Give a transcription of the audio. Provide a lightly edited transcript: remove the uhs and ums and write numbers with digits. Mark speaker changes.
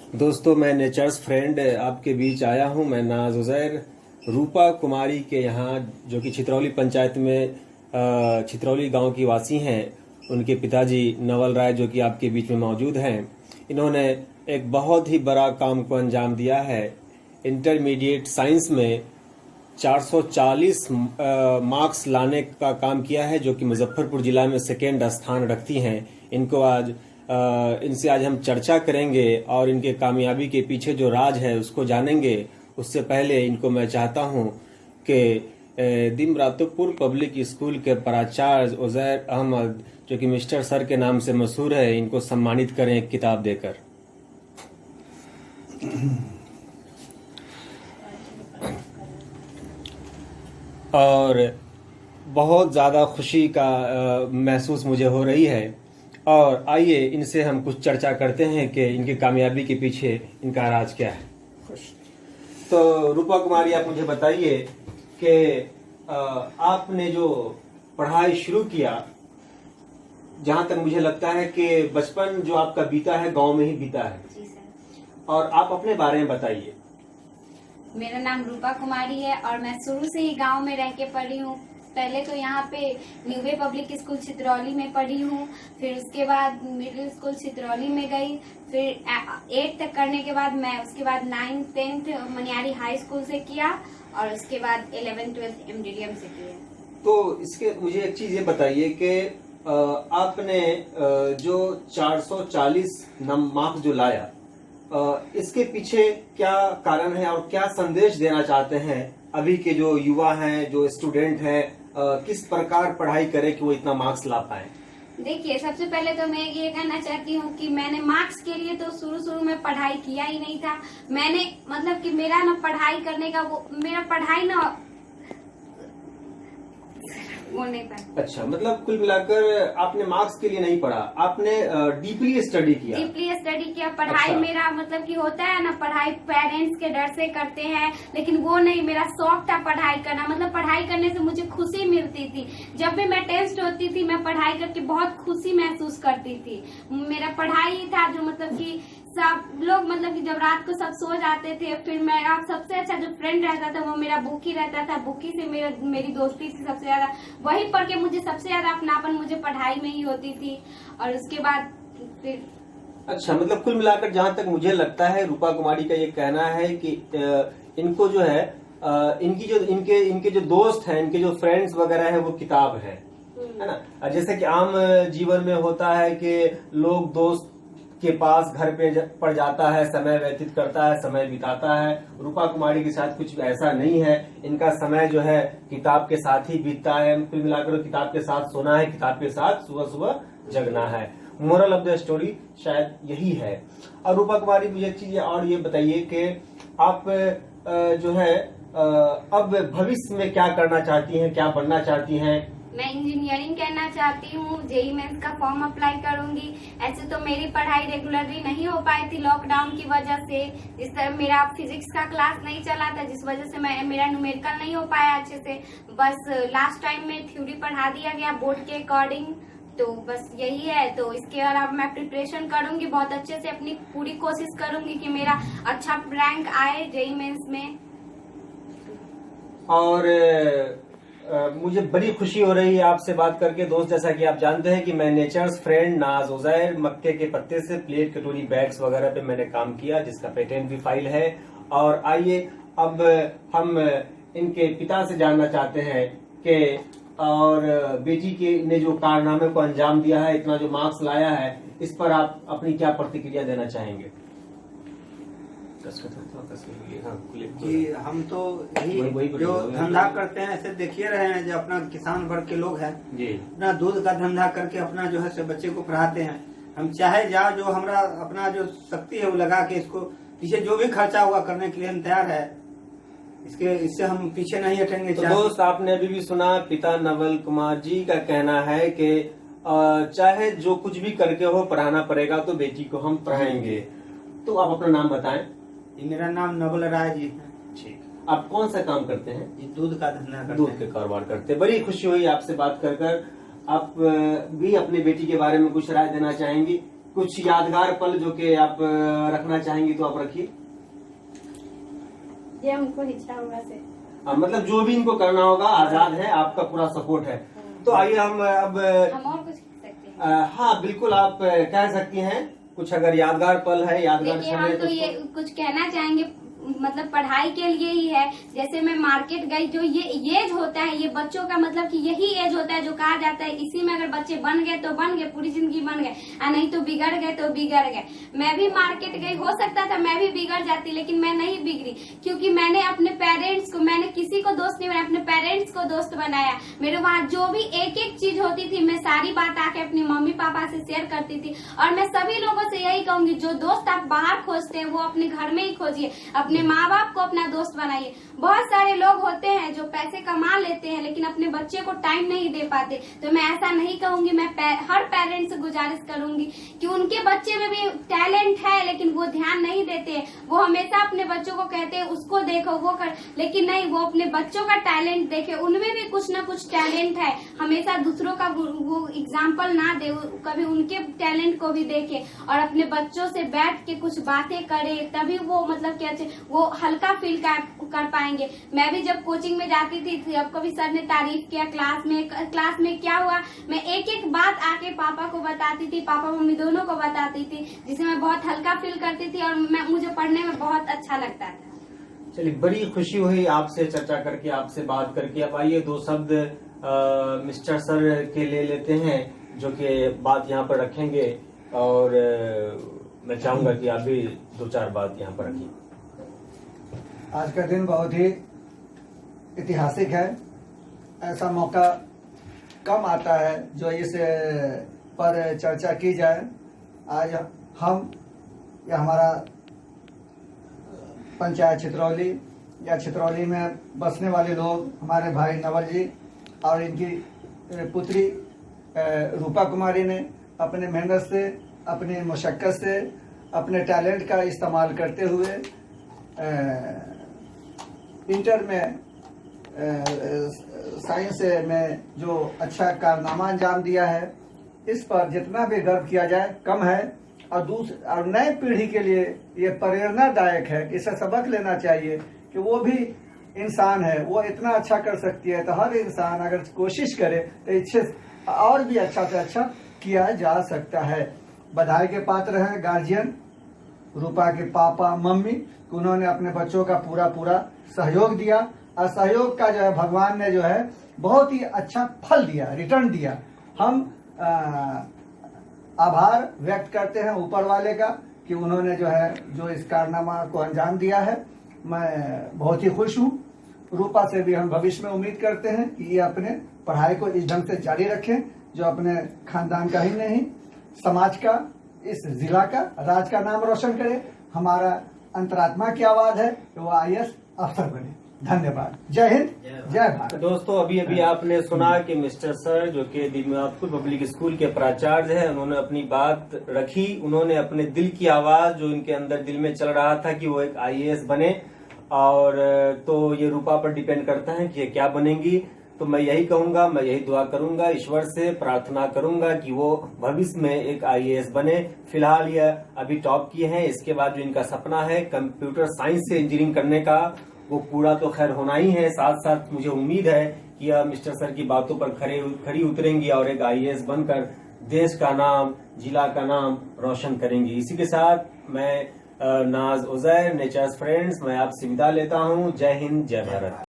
Speaker 1: दोस्तों, मैं natures friend आपके बीच आया हूं। मैं नाज उजैर रूपा कुमारी के यहाँ, जो कि छितरौली पंचायत में छितरौली गांव की वासी हैं, उनके पिताजी नवल राय जो कि आपके बीच में मौजूद हैं। इन्होंने एक बहुत ही बड़ा काम को अंजाम दिया है। इंटरमीडिएट साइंस में 440 मार्क्स लाने का काम किया है, जो कि मुजफ्फरपुर जिला में सेकेंड स्थान रखती हैं। इनसे आज हम चर्चा करेंगे और इनके कामयाबी के पीछे जो राज है उसको जानेंगे। उससे पहले इनको मैं चाहता हूं कि दिमरातुपुर पब्लिक स्कूल के प्राचार्य उजैर अहमद, जो कि मिस्टर सर के नाम से मशहूर है, इनको सम्मानित करें एक किताब देकर। और बहुत ज़्यादा खुशी का महसूस मुझे हो रही है। और आइए इनसे हम कुछ चर्चा करते हैं कि इनकी कामयाबी के पीछे इनका राज क्या है। तो रूपा कुमारी, आप मुझे बताइए कि आपने जो पढ़ाई शुरू किया, जहां तक मुझे लगता है कि बचपन जो आपका बीता है गांव में ही बीता है।
Speaker 2: जी सर।
Speaker 1: और आप अपने बारे में बताइए।
Speaker 2: मेरा नाम रूपा कुमारी है और मैं शुरू से ही गांव में रह के पढ़ी हूँ। पहले तो यहाँ पे new way public school Chhitrauli में पढ़ी हूँ, फिर उसके बाद मिडिल स्कूल छितरौली में गई, फिर 8 तक करने के बाद मैं उसके बाद 9th 10th Maniyari high school से किया और उसके बाद 11th 12th एमडीडीएम से किया।
Speaker 1: तो इसके मुझे एक चीज ये बताइए कि आपने जो 440 मार्क्स जो लाया, इसके पीछे क्या कारण है और क्या संदेश देना चाहते हैं अभी के जो युवा हैं, जो स्टूडेंट हैं, किस प्रकार पढ़ाई करें कि वो इतना मार्क्स ला पाए?
Speaker 2: देखिए, सबसे पहले तो मैं ये कहना चाहती हूँ कि मैंने मार्क्स के लिए तो शुरू में पढ़ाई किया ही नहीं था। मैंने मतलब कि मेरा ना पढ़ाई करने का मेरा पढ़ाई ना वो नहीं था।
Speaker 1: अच्छा, मतलब कुल मिलाकर आपने मार्क्स के लिए नहीं पढ़ा, आपने डीपली स्टडी किया।
Speaker 2: डीपली स्टडी किया। पढ़ाई
Speaker 1: अच्छा।
Speaker 2: मेरा मतलब कि होता है ना, पढ़ाई पेरेंट्स के डर से करते हैं, लेकिन वो नहीं, मेरा शौक था पढ़ाई करना। मतलब पढ़ाई करने से मुझे खुशी मिलती थी। जब भी मैं टेस्ट होती थी, मैं पढ़ाई करके बहुत खुशी महसूस करती थी। मेरा पढ़ाई था जो मतलब कि सब लोग मतलब कि जब रात को सब सो जाते थे, फिर मेरा सबसे अच्छा जो फ्रेंड रहता था वो मेरा बुकी रहता था। बुकी से मेरी दोस्ती थी सबसे ज्यादा। वही पढ़ के मुझे सबसे ज्यादा अपनापन मुझे पढ़ाई में ही होती थी। और उसके बाद फिर
Speaker 1: अच्छा, मतलब कुल मिलाकर जहाँ तक मुझे लगता है, रूपा कुमारी का ये कहना है कि इनको जो है इनके जो दोस्त हैं, इनके जो फ्रेंड्स वगैरह है, वो किताब है ना। जैसे कि आम जीवन में होता है कि लोग दोस्त के पास घर पे पड़ जाता है, समय व्यतीत करता है, समय बिताता है। रूपा कुमारी के साथ कुछ ऐसा नहीं है। इनका समय जो है किताब के साथ ही बीतता है। कुल मिलाकर किताब के साथ सोना है, किताब के साथ सुबह सुबह जगना है। मोरल ऑफ द स्टोरी शायद यही है। और रूपा कुमारी, मुझे एक चीज और ये बताइए कि आप जो है अब भविष्य में क्या करना चाहती हैं, क्या बनना चाहती हैं?
Speaker 2: मैं इंजीनियरिंग करना चाहती हूँ। जेईई मेंस का फॉर्म अप्लाई करूंगी। ऐसे तो मेरी पढ़ाई रेगुलरली नहीं हो पाई थी लॉकडाउन की वजह से। इस तरह मेरा फिजिक्स का क्लास नहीं चला था, जिस वजह से मेरा न्यूमेरिकल नहीं हो पाया अच्छे से। बस लास्ट टाइम में थ्योरी पढ़ा दिया गया बोर्ड के अकॉर्डिंग। तो बस यही है। तो इसके अलावा मैं प्रिपरेशन करूंगी, बहुत अच्छे से अपनी पूरी कोशिश करूंगी कि मेरा अच्छा रैंक आए जेईई मेंस में।
Speaker 1: और मुझे बड़ी खुशी हो रही है आपसे बात करके। दोस्त, जैसा कि आप जानते हैं कि मैं नेचर्स फ्रेंड नाज उजैर मक्के के पत्ते से प्लेट, कटोरी, बैग्स वगैरह पे मैंने काम किया, जिसका पेटेंट भी फाइल है। और आइए अब हम इनके पिता से जानना चाहते हैं कि और बेटी के ने जो कारनामे को अंजाम दिया है, इतना जो मार्क्स लाया है, इस पर आप अपनी क्या प्रतिक्रिया देना चाहेंगे?
Speaker 3: कि हम तो यही जो धंधा करते हैं, ऐसे देखिए रहे हैं, जो अपना किसान वर्ग के लोग हैं, अपना दूध का धंधा करके अपना जो है बच्चे को पढ़ाते हैं। हम चाहे जाओ, जो हमारा अपना जो शक्ति है वो लगा के इसको पीछे जो भी खर्चा हुआ करने के लिए हम तैयार है। इससे हम पीछे नहीं हटेंगे।
Speaker 1: तो दोस्त, आपने अभी भी सुना पिता नवल कुमार जी का कहना है कि चाहे जो कुछ भी करके हो, पढ़ाना पड़ेगा तो बेटी को हम पढ़ाएंगे। तो आप अपना नाम बताएं।
Speaker 3: मेरा नाम नवल राय जी है।
Speaker 1: ठीक, आप कौन सा काम करते हैं?
Speaker 3: दूध का धंधा करते हैं।
Speaker 1: दूध के कारोबार करते हैं। बड़ी खुशी हुई आपसे बात कर। आप भी अपनी बेटी के बारे में कुछ राय देना चाहेंगी? कुछ यादगार पल जो कि आप रखना चाहेंगी तो आप रखिए।
Speaker 2: ये हमको इच्छा होगा से
Speaker 1: मतलब जो भी इनको करना होगा आजाद है, आपका पूरा सपोर्ट है। तो आइए हम अब
Speaker 2: हम और कुछ कह सकते हैं।
Speaker 1: हाँ बिल्कुल, आप कह सकती हैं कुछ अगर यादगार पल है, यादगार
Speaker 2: देखिए हम तो ये कुछ कहना चाहेंगे, मतलब पढ़ाई के लिए ही है। जैसे मैं मार्केट गई, जो ये एज होता है ये बच्चों का, मतलब कि यही एज होता है जो कहा जाता है इसी में अगर बच्चे बन गए तो बन गए, पूरी जिंदगी बन गए, और नहीं तो बिगड़ गए तो बिगड़ गए। मैं भी मार्केट गई, हो सकता था मैं भी बिगड़ जाती, लेकिन मैं नहीं बिगड़ी, क्योंकि मैंने अपने पेरेंट्स को, मैंने किसी को दोस्त नहीं बनाया, अपने पेरेंट्स को दोस्त बनाया। मेरे वहाँ जो भी एक एक चीज होती थी मैं सारी बात आके अपनी मम्मी पापा से शेयर करती थी। और मैं सभी लोगों से यही कहूंगी, जो दोस्त आप बाहर खोजते हैं वो अपने घर में ही खोजिए, अपने माँ बाप को अपना दोस्त बनाइए। बहुत सारे लोग होते हैं जो पैसे कमा लेते हैं लेकिन अपने बच्चे को टाइम नहीं दे पाते, तो मैं ऐसा नहीं कहूंगी। मैं हर पेरेंट्स से गुजारिश करूंगी कि उनके बच्चे में भी टैलेंट है लेकिन वो ध्यान नहीं देते हैं। वो हमेशा अपने बच्चों को कहते हैं उसको देखो वो कर, लेकिन नहीं, वो अपने बच्चों का टैलेंट देखे, उनमें भी कुछ ना कुछ टैलेंट है। हमेशा दूसरों का वो एग्जाम्पल ना दे, कभी उनके टैलेंट को भी देखे और अपने बच्चों से बैठ के कुछ बातें करे, तभी वो मतलब क्या वो हल्का फील कर पाएंगे। मैं भी जब कोचिंग में जाती थी, जब कभी सर ने तारीफ किया क्लास में क्या हुआ, मैं एक एक बात आके पापा को बताती थी, पापा मम्मी दोनों को बताती थी, जिससे मैं बहुत हल्का फील करती थी और मुझे पढ़ने में बहुत अच्छा लगता था।
Speaker 1: चलिए, बड़ी खुशी हुई आपसे चर्चा करके, आपसे बात करके। अब आइए दो शब्द मिस्टर सर के ले लेते हैं जो कि बात यहाँ पर रखेंगे, और मैं चाहूंगा कि आप भी दो चार बात यहाँ पर रखिए।
Speaker 4: आज का दिन बहुत ही ऐतिहासिक है। ऐसा मौका कम आता है जो इस पर चर्चा की जाए। आज हम या हमारा पंचायत छितरौली या छितरौली में बसने वाले लोग, हमारे भाई नवल जी और इनकी पुत्री रूपा कुमारी ने अपने मेहनत से, अपनी मशक्क़त से, अपने टैलेंट का इस्तेमाल करते हुए इंटर में साइंस में जो अच्छा कारनामा अंजाम दिया है, इस पर जितना भी गर्व किया जाए कम है। और नए पीढ़ी के लिए ये प्रेरणादायक है कि इसे सबक लेना चाहिए कि वो भी इंसान है, वो इतना अच्छा कर सकती है। तो हर इंसान अगर कोशिश करे तो इससे और भी अच्छा से अच्छा किया जा सकता है। बधाई के पात्र हैं गार्जियन, रूपा के पापा मम्मी, उन्होंने अपने बच्चों का पूरा सहयोग दिया, और सहयोग का जो है भगवान ने जो है बहुत ही अच्छा फल दिया, रिटर्न दिया। हम आभार व्यक्त करते हैं ऊपर वाले का कि उन्होंने जो इस कारनामा को अंजाम दिया है। मैं बहुत ही खुश हूँ। रूपा से भी हम भविष्य में उम्मीद करते हैं कि ये अपने पढ़ाई को इस ढंग से जारी रखें जो अपने खानदान का ही नहीं, समाज का, इस जिला का, राज्य का नाम रोशन करे। हमारा अंतरात्मा की आवाज है कि वो IAS अफसर बने। धन्यवाद। जय हिंद, जय भारत।
Speaker 1: दोस्तों, अभी आपने सुना कि मिस्टर सर जो कि दिमागपुर पब्लिक स्कूल के प्राचार्य हैं, उन्होंने अपनी बात रखी। उन्होंने अपने दिल की आवाज जो इनके अंदर दिल में चल रहा था कि वो एक IAS बने, और तो ये रूपा पर डिपेंड करता है कि ये क्या बनेंगी। तो मैं यही कहूंगा, मैं यही दुआ करूंगा, ईश्वर से प्रार्थना करूंगा कि वो भविष्य में एक IAS बने। फिलहाल ये अभी टॉप किए हैं, इसके बाद जो इनका सपना है कंप्यूटर साइंस से इंजीनियरिंग करने का, वो पूरा तो खैर होना ही है। साथ साथ मुझे उम्मीद है कि यह मिस्टर सर की बातों पर खरी उतरेंगी और एक IAS बनकर देश का नाम, जिला का नाम रोशन करेंगी। इसी के साथ मैं नाज उजैर, नेचर्स फ्रेंड्स, मैं आपसे विदा लेता हूँ। जय हिंद, जय भारत।